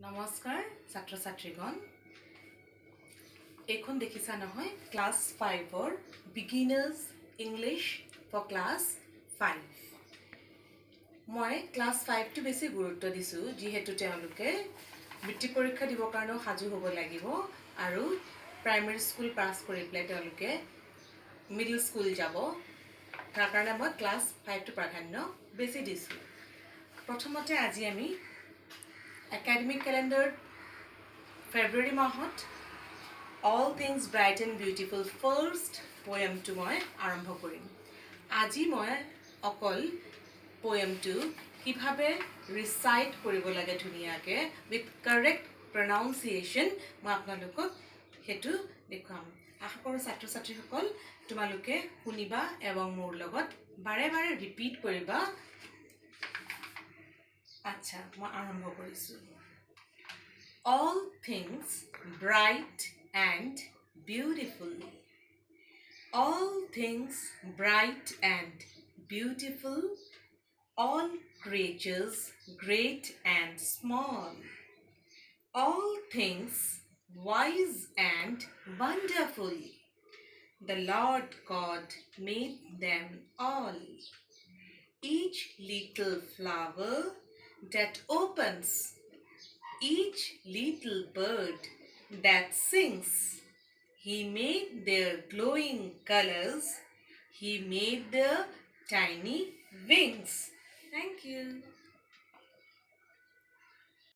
নমস্কাৰ ছাত্ৰ ছাত্ৰীগণ এখন দেখিছা নহয় ক্লাছ 5ৰ বিগিনাৰ্ছ ইংলিছ ফৰ ক্লাছ 5 মই ক্লাছ 5 টো বেছি গুৰুত্ব দিছো যিহেতু তেওঁলোকে বৃত্তি পৰীক্ষা দিবৰ কাৰণে সাজু হ'ব লাগিব আৰু প্ৰাইমেৰী স্কুল পাছ কৰি পেলাই তেওঁলোকে মিডল স্কুল যাব তাৰ কাৰণে মই ক্লাছ 5 টো প্ৰাধান্য বেছি দিছো প্ৰথমতে আজি আমি Academic calendar February mahot all things bright and beautiful first poem to moi arambho korim aji moi okol poem to kibhabe recite koribo lage dhuniyake with correct pronunciation moi apnalokok hetu dekham আশা কৰো ছাত্ৰ ছাত্ৰীসকল তোমালোকে শুনিবা এবং মোৰ লগত বাৰে বাৰে ৰিপিট কৰিবা আচ্ছা মই আৰম্ভ কৰিছো All things bright and beautiful. All things bright and beautiful. All creatures great and small. All things wise and wonderful. The Lord God made them all. Each little flower that opens, each little bird that sings, he made their glowing colors, he made their tiny wings. Thank you.